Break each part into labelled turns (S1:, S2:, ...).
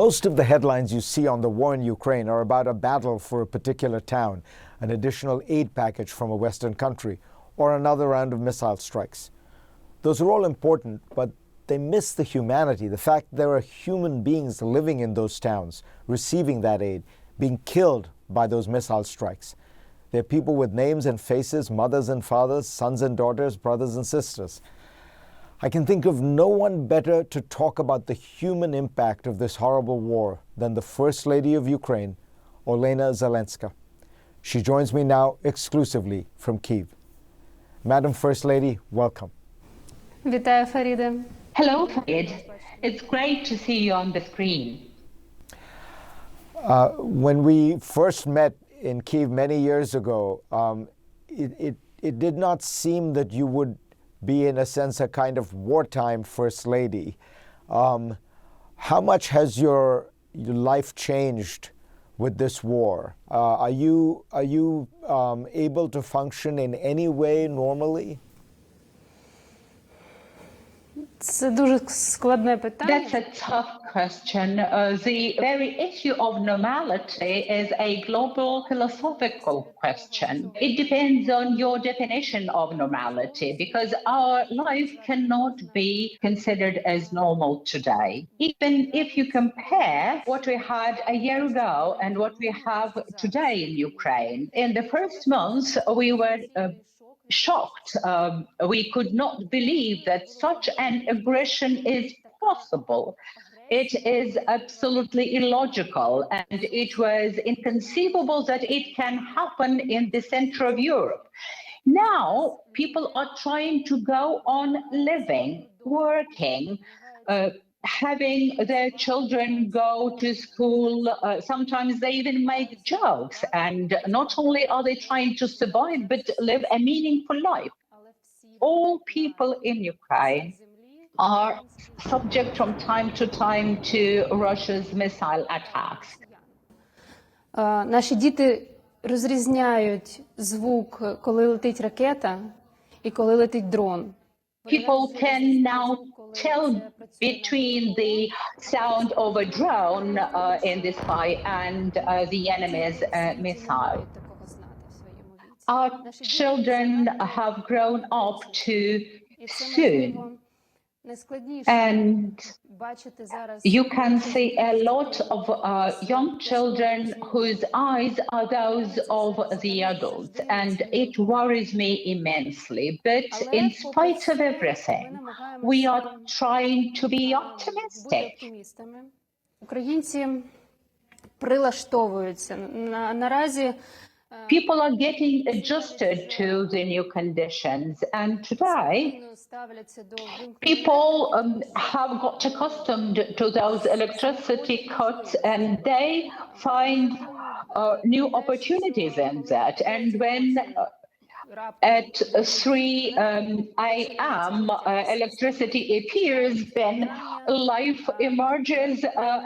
S1: Most of the headlines you see on the war in Ukraine are about a battle for a particular town, an additional aid package from a Western country, or another round of missile strikes. Those are all important, but they miss the humanity, the fact there are human beings living in those towns, receiving that aid, being killed by those missile strikes. They're people with names and faces, mothers and fathers, sons and daughters, brothers and sisters. I can think of no one better to talk about the human impact of this horrible war than the First Lady of Ukraine, Olena Zelenska. She joins me now exclusively from Kyiv. Madam First Lady, welcome.
S2: Вітаю, Фаріде.
S3: Hello, Farid. It's great to see you on the screen.
S1: When we first met in Kyiv many years ago, it did not seem that you would be, in a sense, a kind of wartime First Lady. How much has your life changed with this war? Are you able to function in any way normally?
S2: Це дуже складне питання.
S3: That's a tough question. The very issue of normality is a global philosophical question. It depends on your definition of normality, because our life cannot be considered as normal today. Even if you compare what we had a year ago and what we have today in Ukraine, in the first months we were shocked. We could not believe that such an aggression is possible. It is absolutely illogical, and it was inconceivable that it can happen in the center of Europe. Now, people are trying to go on living, working, having their children go to school. Sometimes they even make jokes, and not only are they trying to survive, but live a meaningful life. All people in Ukraine are subject from time to time to Russia's missile attacks.
S2: Наші діти розрізняють звук, коли летить ракета і коли летить дрон.
S3: People can now tell between the sound of a drone in the sky and the enemy's missile. Our children have grown up too soon, and you can see a lot of young children whose eyes are those of the adults, and it worries me immensely. But in spite of everything, we are trying to be optimistic.
S2: Українці прилаштовуються. Naразі
S3: People are getting adjusted to the new conditions, and today people have got accustomed to those electricity cuts, and they find new opportunities in that. And when at 3 a.m. Electricity appears, then life emerges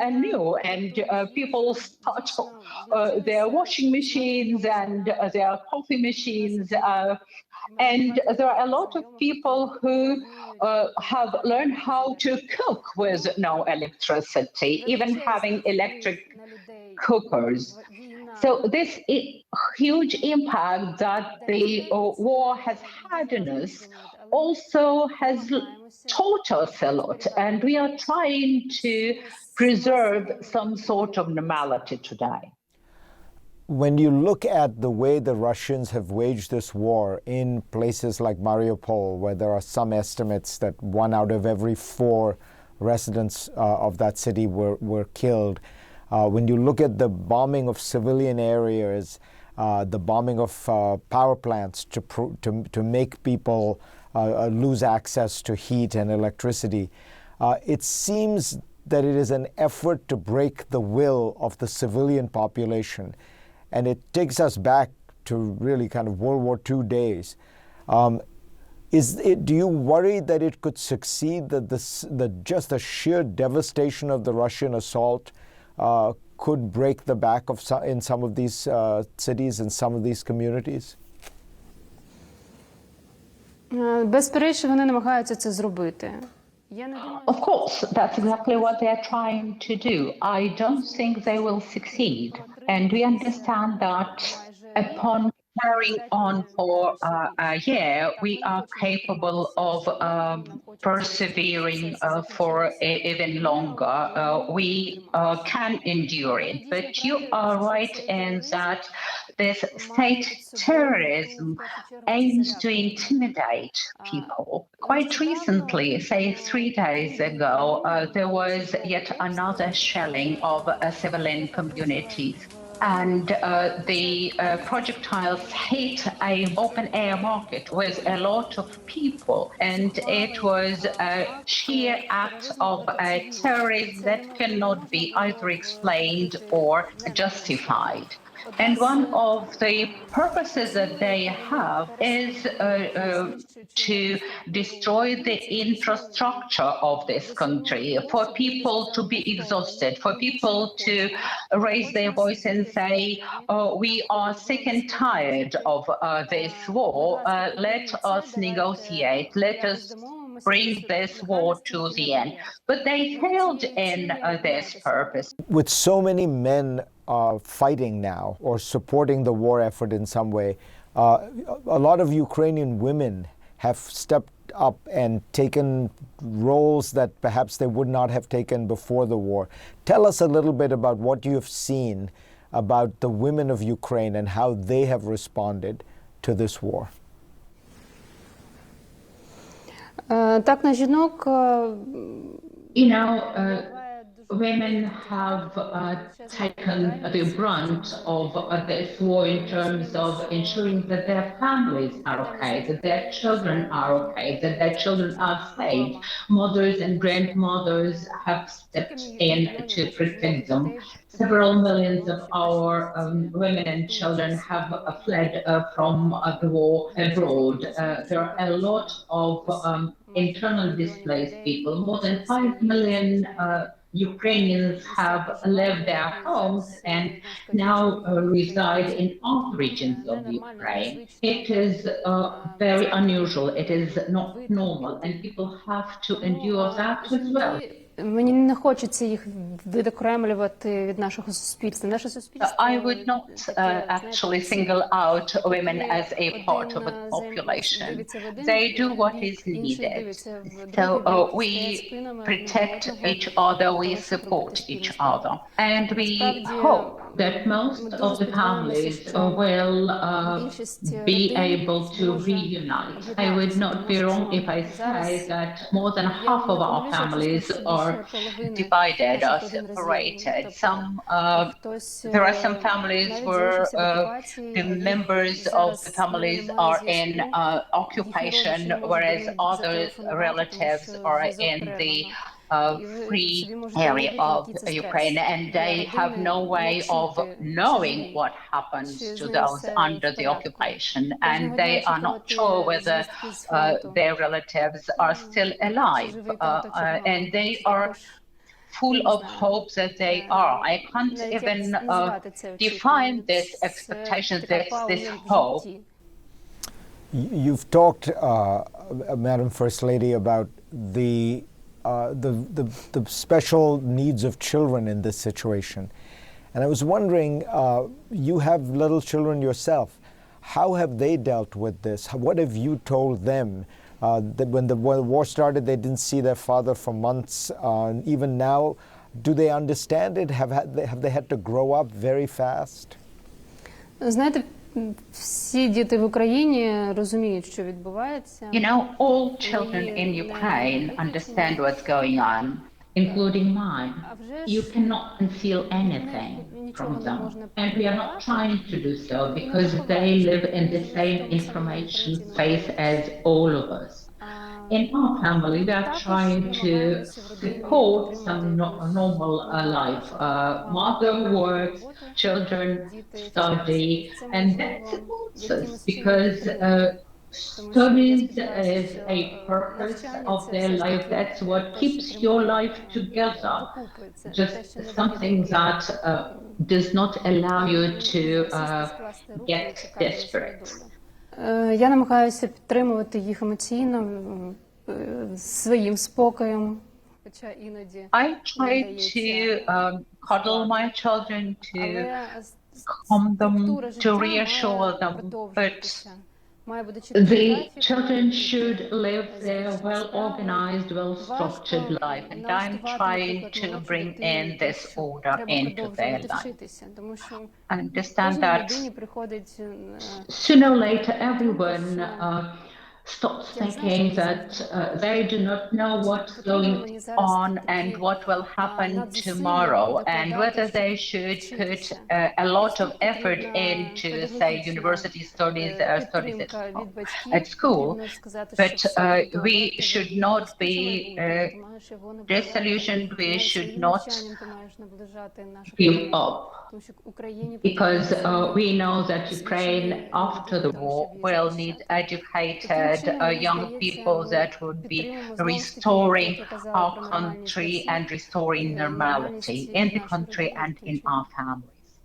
S3: anew, and people start their washing machines and their coffee machines. And there are a lot of people who have learned how to cook with no electricity, even having electric cookers. So this huge impact that the war has had on us also has taught us a lot, and we are trying to preserve some sort of normality today.
S1: When you look at the way the Russians have waged this war in places like Mariupol, where there are some estimates that 1 out of every 4 residents of that city were killed, when you look at the bombing of civilian areas, the bombing of power plants to make people lose access to heat and electricity, it seems that it is an effort to break the will of the civilian population. And it takes us back to really kind of World War II days. Do you worry that it could succeed, that just the sheer devastation of the Russian assault could break the back of in some of these cities and some of these communities?
S2: Безперечно, вони намагаються це зробити.
S3: Of course, that's exactly what they're trying to do. I don't think they will succeed. And we understand that upon carrying on for a year, we are capable of persevering for even longer. We can endure it. But you are right in that this state terrorism aims to intimidate people. Quite recently, say 3 days ago, there was yet another shelling of civilian communities. And the projectiles hit an open air market with a lot of people. And it was a sheer act of terrorism that cannot be either explained or justified. And one of the purposes that they have is to destroy the infrastructure of this country, for people to be exhausted, for people to raise their voice and say, we are sick and tired of this war, let us negotiate, let us bring this war to the end. But they failed in this purpose.
S1: With so many men fighting now or supporting the war effort in some way, a lot of Ukrainian women have stepped up and taken roles that perhaps they would not have taken before the war. Tell us a little bit about what you have seen about the women of Ukraine and how they have responded to this war.
S2: Так, на жінок
S3: You know, women have taken the brunt of this war in terms of ensuring that their families are okay, that their children are okay, that their children are safe. Mothers and grandmothers have stepped in to protect them. Several millions of our women and children have fled from the war abroad. There are a lot of internal displaced people. More than 5 million Ukrainians have left their homes and now reside in other regions of Ukraine. It is very unusual. It is not normal, and people have to endure that as well.
S2: Мені не хочеться їх відокремлювати від нашого суспільства. Наше суспільство
S3: I would not actually single out women as a part of the population. They do what is needed. So we protect each other, we support each other. And we hope that most of the families will be able to reunite. I would not be wrong if I say that more than half of our families are divided or separated. There are some families where the members of the families are in occupation, whereas other relatives are in the free area of Ukraine, and they have no way of knowing what happens to those under the occupation, and they are not sure whether their relatives are still alive, and they are full of hope that they are. I can't even define this expectation, this hope.
S1: You've talked, Madam First Lady, about the special needs of children in this situation. And I was wondering, you have little children yourself. How have they dealt with this? What have you told them? That when the war started, they didn't see their father for months. Even now, do they understand it? Have they had to grow up very fast?
S2: Знаєте, всі діти в Україні розуміють, що відбувається.
S3: You know, all children in Ukraine understand what's going on, including mine. You cannot conceal anything from them. And we are not trying to do so because they live in the same information space as all of us. In our family, we are trying to support some normal life. Mother works, children study, and that supports us because studies is a purpose of their life. That's what keeps your life together. Just something that does not allow you to get desperate.
S2: Я намагаюся підтримувати їх емоційно, своїм спокоєм, хоча іноді
S3: I
S2: не
S3: try
S2: вдається.
S3: to cuddle my children, to
S2: Але
S3: calm them,
S2: структура
S3: to
S2: життя
S3: reassure
S2: має
S3: them, but
S2: продовжуватися. Має бути чіткий
S3: the
S2: графік,
S3: children
S2: мають
S3: should
S2: бути
S3: live their
S2: звичні справи.
S3: well-organized,
S2: Важко
S3: well-structured life, and I'm
S2: налаштувати,
S3: trying
S2: наприклад,
S3: to
S2: молодшу
S3: bring
S2: дитину
S3: in
S2: на те,
S3: this
S2: що
S3: order
S2: треба
S3: into their
S2: продовжувати
S3: life.
S2: вчитися, тому що
S3: I understand
S2: кожній
S3: that
S2: людині приходить
S3: sooner or later
S2: думка,
S3: everyone
S2: що
S3: stops
S2: я знаю, що
S3: thinking
S2: буде
S3: that
S2: завтра.
S3: they do not know what's
S2: Потрібно
S3: going
S2: мені зараз
S3: on and
S2: такі
S3: what will happen
S2: надзусилля
S3: tomorrow, and
S2: докладати,
S3: whether
S2: щоб
S3: they should put
S2: вчитися.
S3: a lot of
S2: Батьків
S3: effort
S2: потрібна
S3: into, say,
S2: педагогічна
S3: university studies
S2: підтримка від
S3: at
S2: батьків.
S3: school,
S2: Потрібно сказати,
S3: but
S2: що все буде добре,
S3: we
S2: ти
S3: should not
S2: забезпечує
S3: be
S2: майбутнє, ти маєш його наближати.
S3: disillusioned. We
S2: Навіть
S3: should
S2: своїм
S3: not
S2: навчанням ти маєш наближати нашу
S3: give
S2: країну.
S3: up,
S2: Тому що Україні
S3: because
S2: потрібні
S3: we know that
S2: освічені
S3: Ukraine after
S2: люди
S3: the
S2: для того,
S3: war
S2: щоб її
S3: will
S2: захищати.
S3: need
S2: Таким
S3: educated
S2: чином, мені
S3: young
S2: здається,
S3: people
S2: ми
S3: that would be
S2: підтримуємо знову ж таки,
S3: restoring
S2: як я казала
S3: our
S2: про нормальність для
S3: country
S2: всіх,
S3: and restoring normality
S2: нормальність
S3: in the
S2: нашої
S3: country
S2: родини
S3: and in
S2: включно.
S3: our family.